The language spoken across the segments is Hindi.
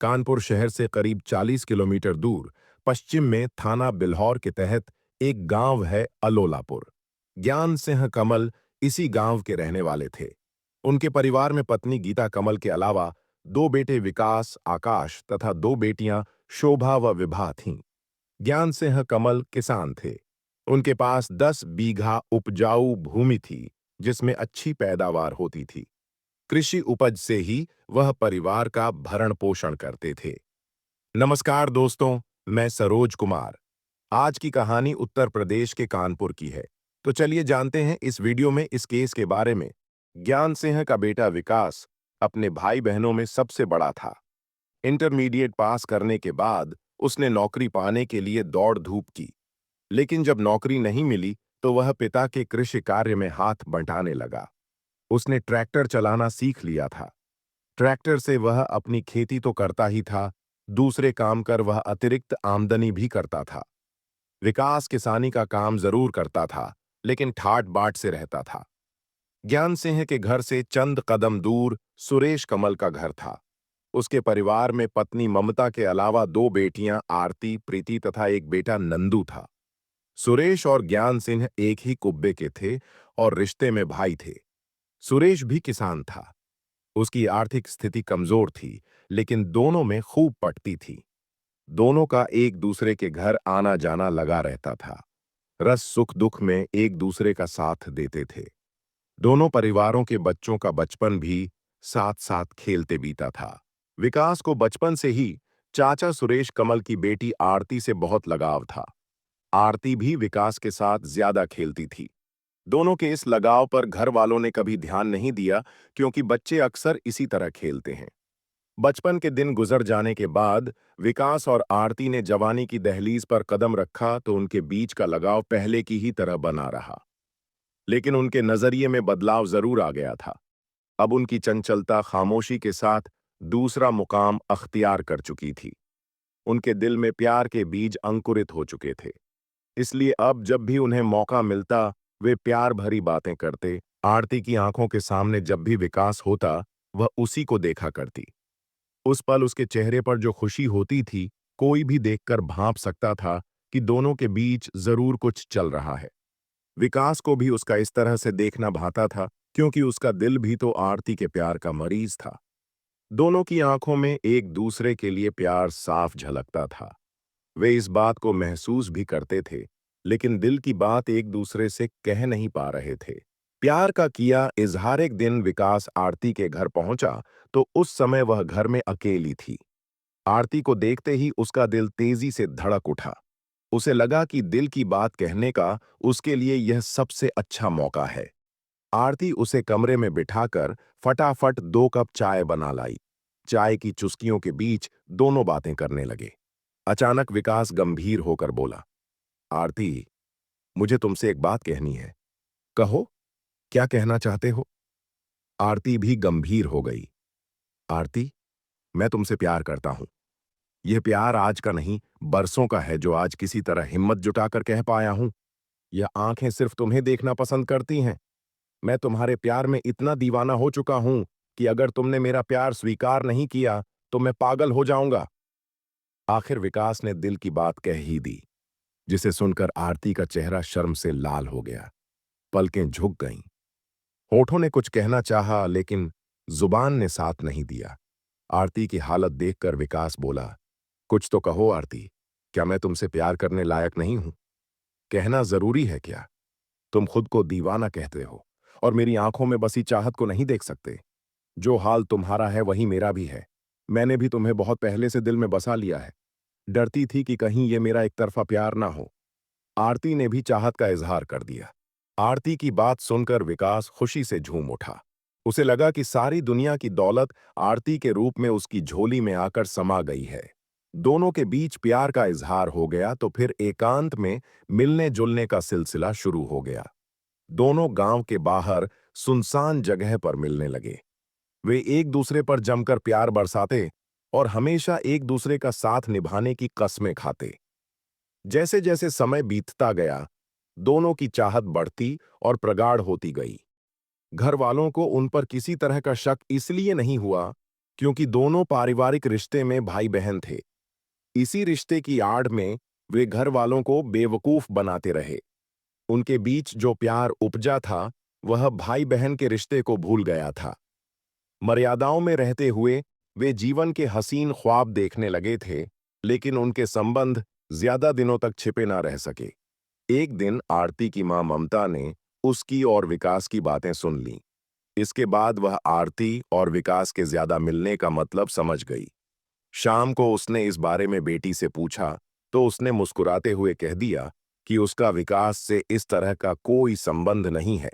कानपुर शहर से करीब 40 किलोमीटर दूर पश्चिम में थाना बिल्हौर के तहत एक गांव है अलोलापुर। ज्ञान सिंह कमल इसी गांव के रहने वाले थे। उनके परिवार में पत्नी गीता कमल के अलावा दो बेटे विकास, आकाश तथा दो बेटियां शोभा व विभा थीं। ज्ञान सिंह कमल किसान थे। उनके पास 10 बीघा उपजाऊ भूमि थी, जिसमें अच्छी पैदावार होती थी। कृषि उपज से ही वह परिवार का भरण पोषण करते थे। नमस्कार दोस्तों, मैं सरोज कुमार। आज की कहानी उत्तर प्रदेश के कानपुर की है। तो चलिए जानते हैं इस वीडियो में इस केस के बारे में। ज्ञान सिंह का बेटा विकास अपने भाई बहनों में सबसे बड़ा था। इंटरमीडिएट पास करने के बाद उसने नौकरी पाने के लिए दौड़ धूप की, लेकिन जब नौकरी नहीं मिली तो वह पिता के कृषि कार्य में हाथ बंटाने लगा। उसने ट्रैक्टर चलाना सीख लिया था। ट्रैक्टर से वह अपनी खेती तो करता ही था, दूसरे काम कर वह अतिरिक्त आमदनी भी करता था। विकास किसानी का काम जरूर करता था, लेकिन ठाट बाट से रहता था। ज्ञान सिंह के घर से चंद कदम दूर सुरेश कमल का घर था। उसके परिवार में पत्नी ममता के अलावा दो बेटियां आरती, प्रीति तथा एक बेटा नंदू था। सुरेश और ज्ञान सिंह एक ही कुब्बे के थे और रिश्ते में भाई थे। सुरेश भी किसान था। उसकी आर्थिक स्थिति कमजोर थी, लेकिन दोनों में खूब पटती थी। दोनों का एक दूसरे के घर आना जाना लगा रहता था। रस सुख दुख में एक दूसरे का साथ देते थे। दोनों परिवारों के बच्चों का बचपन भी साथ साथ खेलते बीता था। विकास को बचपन से ही चाचा सुरेश कमल की बेटी आरती से बहुत लगाव था। आरती भी विकास के साथ ज्यादा खेलती थी। दोनों के इस लगाव पर घर वालों ने कभी ध्यान नहीं दिया, क्योंकि बच्चे अक्सर इसी तरह खेलते हैं। बचपन के दिन गुजर जाने के बाद विकास और आरती ने जवानी की दहलीज पर कदम रखा तो उनके बीच का लगाव पहले की ही तरह बना रहा। लेकिन उनके नजरिए में बदलाव जरूर आ गया था। अब उनकी चंचलता खामोशी के साथ दूसरा मुकाम अख्तियार कर चुकी थी। उनके दिल में प्यार के बीज अंकुरित हो चुके थे। इसलिए अब जब भी उन्हें मौका मिलता, वे प्यार भरी बातें करते। आरती की आंखों के सामने जब भी विकास होता, वह उसी को देखा करती। उस पल उसके चेहरे पर जो खुशी होती थी, कोई भी देखकर भांप सकता था कि दोनों के बीच जरूर कुछ चल रहा है। विकास को भी उसका इस तरह से देखना भाता था, क्योंकि उसका दिल भी तो आरती के प्यार का मरीज था। दोनों की आंखों में एक दूसरे के लिए प्यार साफ झलकता था। वे इस बात को महसूस भी करते थे, लेकिन दिल की बात एक दूसरे से कह नहीं पा रहे थे। प्यार का किया इजहार एक दिन विकास आरती के घर पहुंचा तो उस समय वह घर में अकेली थी। आरती को देखते ही उसका दिल तेजी से धड़क उठा। उसे लगा कि दिल की बात कहने का उसके लिए यह सबसे अच्छा मौका है। आरती उसे कमरे में बिठाकर फटाफट 2 कप चाय बना लाई। चाय की चुस्कियों के बीच दोनों बातें करने लगे। अचानक विकास गंभीर होकर बोला, आरती, मुझे तुमसे एक बात कहनी है। कहो, क्या कहना चाहते हो? आरती भी गंभीर हो गई। आरती, मैं तुमसे प्यार करता हूं। यह प्यार आज का नहीं, बरसों का है, जो आज किसी तरह हिम्मत जुटाकर कह पाया हूं। यह आंखें सिर्फ तुम्हें देखना पसंद करती हैं। मैं तुम्हारे प्यार में इतना दीवाना हो चुका हूं कि अगर तुमने मेरा प्यार स्वीकार नहीं किया तो मैं पागल हो जाऊंगा। आखिर विकास ने दिल की बात कह ही दी, जिसे सुनकर आरती का चेहरा शर्म से लाल हो गया। पलकें झुक गईं। होठों ने कुछ कहना चाहा, लेकिन जुबान ने साथ नहीं दिया। आरती की हालत देखकर विकास बोला, कुछ तो कहो आरती, क्या मैं तुमसे प्यार करने लायक नहीं हूं? कहना जरूरी है क्या? तुम खुद को दीवाना कहते हो और मेरी आंखों में बसी चाहत को नहीं देख सकते। जो हाल तुम्हारा है वही मेरा भी है। मैंने भी तुम्हें बहुत पहले से दिल में बसा लिया है। डरती थी कि कहीं ये मेरा एक तरफा प्यार ना हो। आरती ने भी चाहत का इजहार कर दिया। आरती की बात सुनकर विकास खुशी से झूम उठा। उसे लगा कि सारी दुनिया की दौलत आरती के रूप में उसकी झोली में आकर समा गई है। दोनों के बीच प्यार का इजहार हो गया तो फिर एकांत में मिलने जुलने का सिलसिला शुरू हो गया। दोनों गांव के बाहर सुनसान जगह पर मिलने लगे। वे एक दूसरे पर जमकर प्यार बरसाते और हमेशा एक दूसरे का साथ निभाने की कस्में खाते। जैसे जैसे समय बीतता गया, दोनों की चाहत बढ़ती और प्रगाढ़ होती गई। घर वालों को उन पर किसी तरह का शक इसलिए नहीं हुआ क्योंकि दोनों पारिवारिक रिश्ते में भाई बहन थे। इसी रिश्ते की आड़ में वे घर वालों को बेवकूफ बनाते रहे। उनके बीच जो प्यार उपजा था, वह भाई बहन के रिश्ते को भूल गया था। मर्यादाओं में रहते हुए वे जीवन के हसीन ख्वाब देखने लगे थे, लेकिन उनके संबंध ज्यादा दिनों तक छिपे ना रह सके। एक दिन आरती की मां ममता ने उसकी और विकास की बातें सुन लीं। इसके बाद वह आरती और विकास के ज्यादा मिलने का मतलब समझ गई। शाम को उसने इस बारे में बेटी से पूछा, तो उसने मुस्कुराते हुए कह दिया कि उसका विकास से इस तरह का कोई संबंध नहीं है।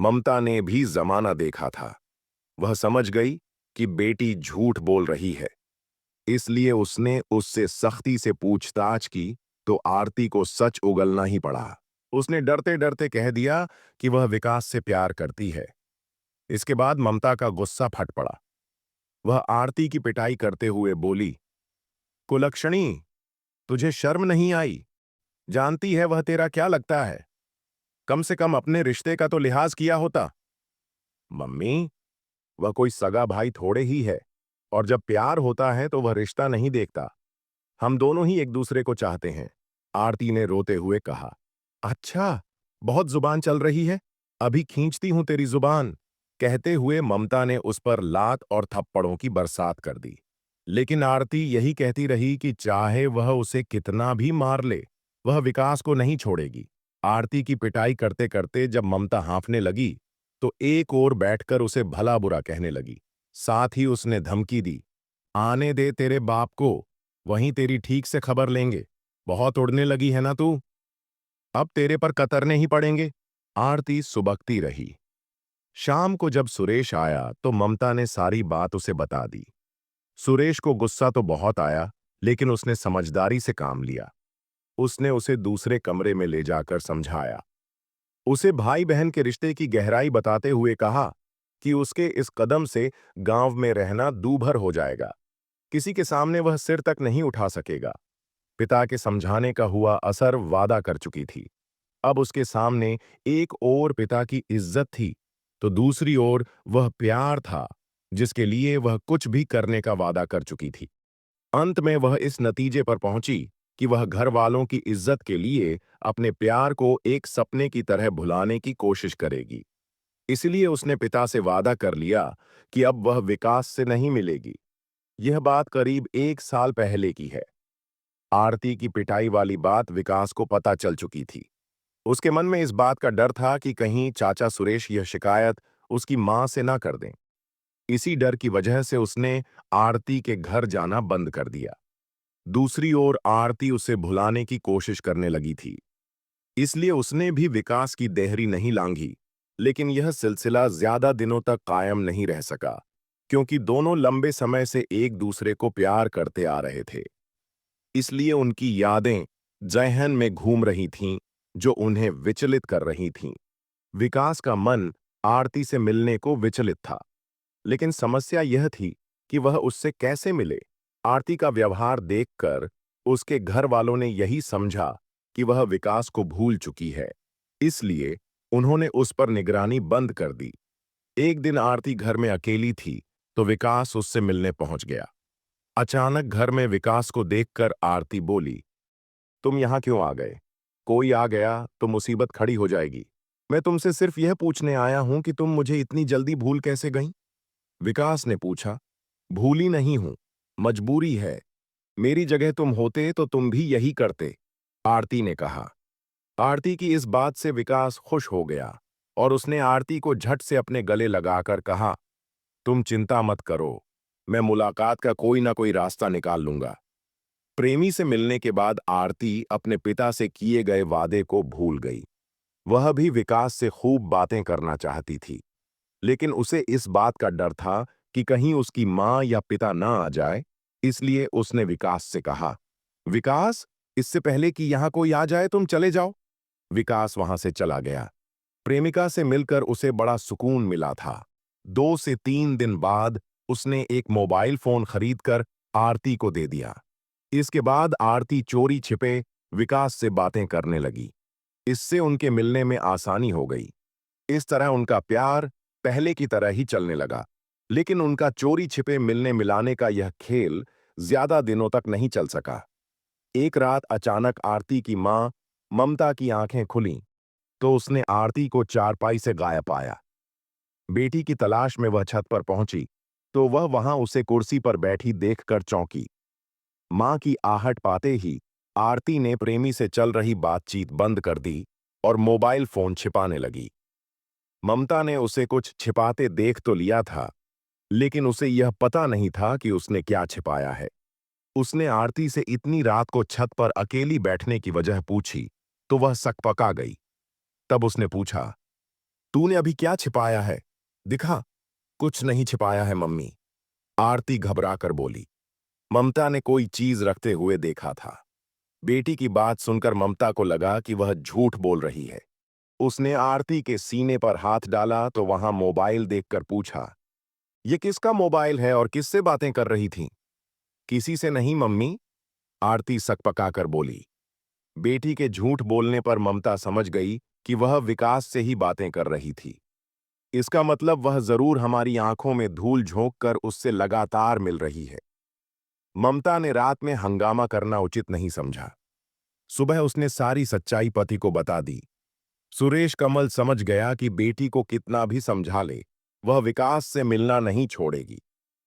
ममता ने भी जमाना देखा था। वह समझ गई कि बेटी झूठ बोल रही है। इसलिए उसने उससे सख्ती से पूछताछ की, तो आरती को सच उगलना ही पड़ा। उसने डरते डरते कह दिया कि वह विकास से प्यार करती है। इसके बाद ममता का गुस्सा फट पड़ा। वह आरती की पिटाई करते हुए बोली, कुलक्षणी, तुझे शर्म नहीं आई? जानती है वह तेरा क्या लगता है? कम से कम अपने रिश्ते का तो लिहाज किया होता। मम्मी, वह कोई सगा भाई थोड़े ही है, और जब प्यार होता है तो वह रिश्ता नहीं देखता। हम दोनों ही एक दूसरे को चाहते हैं, आरती ने रोते हुए कहा। अच्छा, बहुत जुबान चल रही है, अभी खींचती हूं तेरी जुबान, कहते हुए ममता ने उस पर लात और थप्पड़ों की बरसात कर दी। लेकिन आरती यही कहती रही कि चाहे वह उसे कितना भी मार ले, वह विकास को नहीं छोड़ेगी। आरती की पिटाई करते करते जब ममता हाँफने लगी, तो एक ओर बैठकर उसे भला बुरा कहने लगी। साथ ही उसने धमकी दी, आने दे तेरे बाप को, वहीं तेरी ठीक से खबर लेंगे। बहुत उड़ने लगी है ना तू, अब तेरे पर कतरने ही पड़ेंगे। आरती सुबकती रही। शाम को जब सुरेश आया तो ममता ने सारी बात उसे बता दी। सुरेश को गुस्सा तो बहुत आया, लेकिन उसने समझदारी से काम लिया। उसने उसे दूसरे कमरे में ले जाकर समझाया। उसे भाई बहन के रिश्ते की गहराई बताते हुए कहा कि उसके इस कदम से गांव में रहना दूभर हो जाएगा। किसी के सामने वह सिर तक नहीं उठा सकेगा। पिता के समझाने का हुआ असर वादा कर चुकी थी। अब उसके सामने एक ओर पिता की इज्जत थी, तो दूसरी ओर वह प्यार था, जिसके लिए वह कुछ भी करने का वादा कर चुकी थी। अंत में वह इस नतीजे पर पहुंची कि वह घर वालों की इज्जत के लिए अपने प्यार को एक सपने की तरह भुलाने की कोशिश करेगी। इसलिए उसने पिता से वादा कर लिया कि अब वह विकास से नहीं मिलेगी। यह बात करीब 1 साल पहले की है। आरती की पिटाई वाली बात विकास को पता चल चुकी थी। उसके मन में इस बात का डर था कि कहीं चाचा सुरेश यह शिकायत उसकी मां से ना कर दें। इसी डर की वजह से उसने आरती के घर जाना बंद कर दिया। दूसरी ओर आरती उसे भुलाने की कोशिश करने लगी थी। इसलिए उसने भी विकास की देहरी नहीं लांघी। लेकिन यह सिलसिला ज्यादा दिनों तक कायम नहीं रह सका, क्योंकि दोनों लंबे समय से एक दूसरे को प्यार करते आ रहे थे। इसलिए उनकी यादें जहन में घूम रही थीं, जो उन्हें विचलित कर रही थीं। विकास का मन आरती से मिलने को विचलित था, लेकिन समस्या यह थी कि वह उससे कैसे मिले। आरती का व्यवहार देखकर उसके घर वालों ने यही समझा कि वह विकास को भूल चुकी है। इसलिए उन्होंने उस पर निगरानी बंद कर दी। एक दिन आरती घर में अकेली थी, तो विकास उससे मिलने पहुंच गया। अचानक घर में विकास को देखकर आरती बोली, तुम यहां क्यों आ गए? कोई आ गया तो मुसीबत खड़ी हो जाएगी। मैं तुमसे सिर्फ यह पूछने आया हूं कि तुम मुझे इतनी जल्दी भूल कैसे गईं? विकास ने पूछा। भूली नहीं हूं, मजबूरी है। मेरी जगह तुम होते तो तुम भी यही करते, आरती ने कहा। आरती की इस बात से विकास खुश हो गया और उसने आरती को झट से अपने गले लगाकर कहा, तुम चिंता मत करो, मैं मुलाकात का कोई ना कोई रास्ता निकाल लूंगा। प्रेमी से मिलने के बाद आरती अपने पिता से किए गए वादे को भूल गई। वह भी विकास से खूब बातें करना चाहती थी, लेकिन उसे इस बात का डर था कि कहीं उसकी मां या पिता ना आ जाए। इसलिए उसने विकास से कहा, विकास, इससे पहले कि यहां कोई आ जाए तुम चले जाओ। विकास वहां से चला गया। प्रेमिका से मिलकर उसे बड़ा सुकून मिला था। 2 से 3 दिन बाद उसने एक मोबाइल फोन खरीदकर आरती को दे दिया। इसके बाद आरती चोरी छिपे विकास से बातें करने लगी। इससे उनके मिलने में आसानी हो गई। इस तरह उनका प्यार पहले की तरह ही चलने लगा। लेकिन उनका चोरी छिपे मिलने मिलाने का यह खेल ज्यादा दिनों तक नहीं चल सका। एक रात अचानक आरती की मां ममता की आंखें खुलीं, तो उसने आरती को चारपाई से गायब पाया। बेटी की तलाश में वह छत पर पहुंची, तो वह वहां उसे कुर्सी पर बैठी देखकर चौंकी। मां की आहट पाते ही आरती ने प्रेमी से चल रही बातचीत बंद कर दी और मोबाइल फोन छिपाने लगी। ममता ने उसे कुछ छिपाते देख तो लिया था, लेकिन उसे यह पता नहीं था कि उसने क्या छिपाया है। उसने आरती से इतनी रात को छत पर अकेली बैठने की वजह पूछी, तो वह सकपका गई। तब उसने पूछा, तूने अभी क्या छिपाया है? दिखा। कुछ नहीं छिपाया है मम्मी, आरती घबरा कर बोली। ममता ने कोई चीज रखते हुए देखा था। बेटी की बात सुनकर ममता को लगा कि वह झूठ बोल रही है। उसने आरती के सीने पर हाथ डाला तो वहां मोबाइल देखकर पूछा, ये किसका मोबाइल है और किससे बातें कर रही थी? किसी से नहीं मम्मी, आरती सकपकाकर बोली। बेटी के झूठ बोलने पर ममता समझ गई कि वह विकास से ही बातें कर रही थी। इसका मतलब वह जरूर हमारी आंखों में धूल झोंक कर उससे लगातार मिल रही है। ममता ने रात में हंगामा करना उचित नहीं समझा। सुबह उसने सारी सच्चाई पति को बता दी। सुरेश कमल समझ गया कि बेटी को कितना भी समझा ले, वह विकास से मिलना नहीं छोड़ेगी।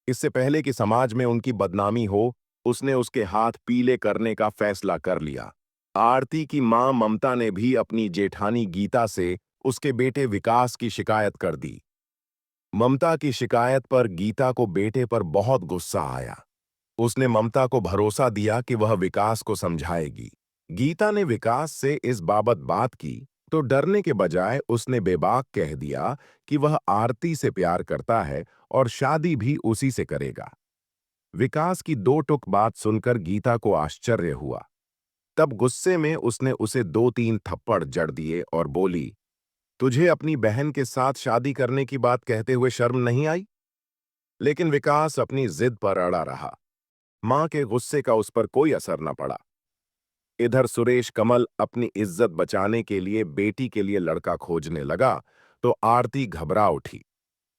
इससे पहले कि समाज में उनकी बदनामी हो, उसने उसके हाथ पीले करने का फैसला कर लिया। आरती की मां ममता ने भी अपनी जेठानी गीता से उसके बेटे विकास की शिकायत कर दी। ममता की शिकायत पर गीता को बेटे पर बहुत गुस्सा आया। उसने ममता को भरोसा दिया कि वह विकास को समझाएगी। गीता ने विकास से इस बाबत बात की, तो डरने के बजाय उसने बेबाक कह दिया कि वह आरती से प्यार करता है और शादी भी उसी से करेगा। विकास की दो टुक बात सुनकर गीता को आश्चर्य हुआ। तब गुस्से में उसने उसे दो तीन थप्पड़ जड़ दिए और बोली, तुझे अपनी बहन के साथ शादी करने की बात कहते हुए शर्म नहीं आई? लेकिन विकास अपनी जिद पर अड़ा रहा। मां के गुस्से का उस पर कोई असर न पड़ा। इधर सुरेश कमल अपनी इज्जत बचाने के लिए बेटी के लिए लड़का खोजने लगा, तो आरती घबरा उठी।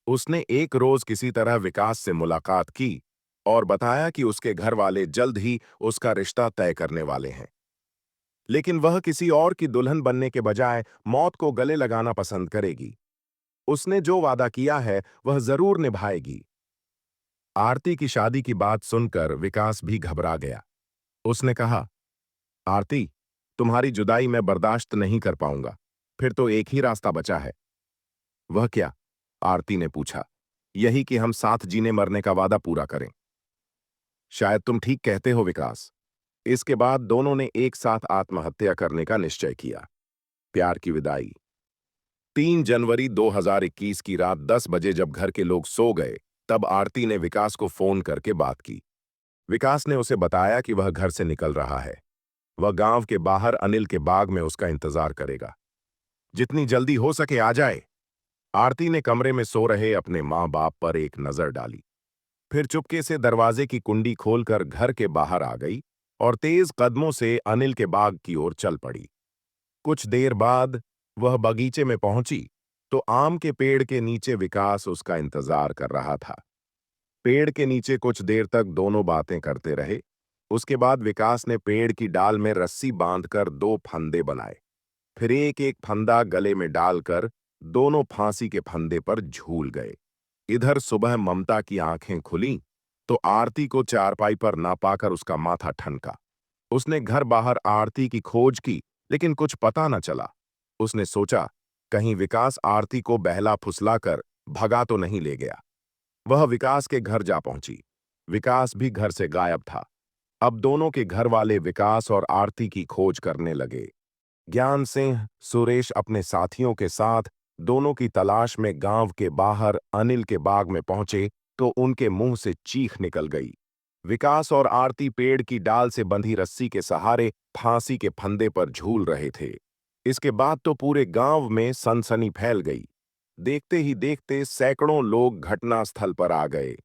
उसने एक रोज किसी तरह विकास से मुलाकात की और बताया कि उसके घर वाले जल्द ही उसका रिश्ता तय करने वाले हैं। लेकिन वह किसी और की दुल्हन बनने के बजाय मौत को गले लगाना पसंद करेगी। उसने जो वादा किया है वह जरूर निभाएगी। आरती की शादी की बात सुनकर विकास भी घबरा गया। उसने कहा, आरती, तुम्हारी जुदाई मैं बर्दाश्त नहीं कर पाऊंगा। फिर तो एक ही रास्ता बचा है। वह क्या? आरती ने पूछा। यही कि हम साथ जीने मरने का वादा पूरा करें। शायद तुम ठीक कहते हो विकास। इसके बाद दोनों ने एक साथ आत्महत्या करने का निश्चय किया। प्यार की विदाई। 3 जनवरी 2021 की रात 10 बजे जब घर के लोग सो गए, तब आरती ने विकास को फोन करके बात की। विकास ने उसे बताया कि वह घर से निकल रहा है। वह गांव के बाहर अनिल के बाग में उसका इंतजार करेगा। जितनी जल्दी हो सके आ जाए। आरती ने कमरे में सो रहे अपने मां बाप पर एक नजर डाली। फिर चुपके से दरवाजे की कुंडी खोलकर घर के बाहर आ गई और तेज कदमों से अनिल के बाग की ओर चल पड़ी। कुछ देर बाद वह बगीचे में पहुंची, तो आम के पेड़ के नीचे विकास उसका इंतजार कर रहा था। पेड़ के नीचे कुछ देर तक दोनों बातें करते रहे। उसके बाद विकास ने पेड़ की डाल में रस्सी बांधकर 2 फंदे बनाए। फिर एक एक फंदा गले में डालकर दोनों फांसी के फंदे पर झूल गए। इधर सुबह ममता की आंखें खुलीं, तो आरती को चारपाई पर ना पाकर उसका माथा ठनका। उसने घर बाहर आरती की खोज की, लेकिन कुछ पता न चला। उसने सोचा, कहीं विकास आरती को बहला फुसलाकर भगा तो नहीं ले गया। वह विकास के घर जा पहुंची। विकास भी घर से गायब था। अब दोनों के घर वाले विकास और आरती की खोज करने लगे। ज्ञान सिंह, सुरेश अपने साथियों के साथ दोनों की तलाश में गांव के बाहर अनिल के बाग में पहुंचे, तो उनके मुंह से चीख निकल गई। विकास और आरती पेड़ की डाल से बंधी रस्सी के सहारे फांसी के फंदे पर झूल रहे थे। इसके बाद तो पूरे गांव में सनसनी फैल गई। देखते ही देखते सैकड़ों लोग घटनास्थल पर आ गए।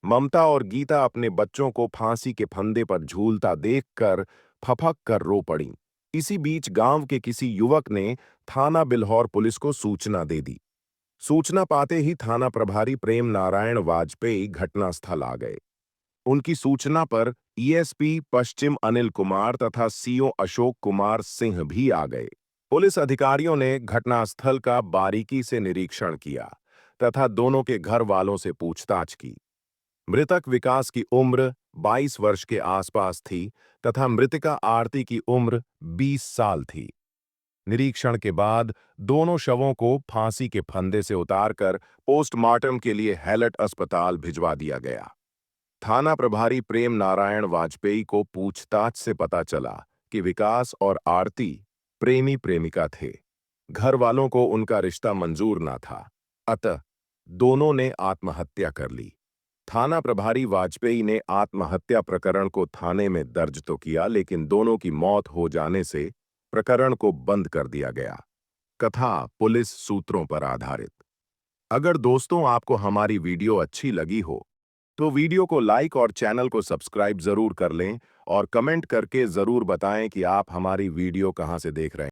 ममता और गीता अपने बच्चों को फांसी के फंदे पर झूलता देखकर फफक कर रो पड़ीं। इसी बीच गांव के किसी युवक ने थाना बिल्हौर पुलिस को सूचना दे दी। सूचना पाते ही थाना प्रभारी प्रेम नारायण वाजपेयी घटनास्थल आ गए। उनकी सूचना पर ईएसपी पश्चिम अनिल कुमार तथा सीओ अशोक कुमार सिंह भी आ गए। पुलिस अधिकारियों ने घटनास्थल का बारीकी से निरीक्षण किया तथा दोनों के घर वालों से पूछताछ की। मृतक विकास की उम्र 22 वर्ष के आसपास थी तथा मृतिका आरती की उम्र 20 साल थी। निरीक्षण के बाद दोनों शवों को फांसी के फंदे से उतारकर पोस्टमार्टम के लिए हैलट अस्पताल भिजवा दिया गया। थाना प्रभारी प्रेम नारायण वाजपेयी को पूछताछ से पता चला कि विकास और आरती प्रेमी प्रेमिका थे। घर वालों को उनका रिश्ता मंजूर ना था, अतः दोनों ने आत्महत्या कर ली। थाना प्रभारी वाजपेयी ने आत्महत्या प्रकरण को थाने में दर्ज तो किया, लेकिन दोनों की मौत हो जाने से प्रकरण को बंद कर दिया गया। कथा पुलिस सूत्रों पर आधारित। अगर दोस्तों आपको हमारी वीडियो अच्छी लगी हो तो वीडियो को लाइक और चैनल को सब्सक्राइब जरूर कर लें और कमेंट करके जरूर बताएं कि आप हमारी वीडियो कहां से देख रहे हैं।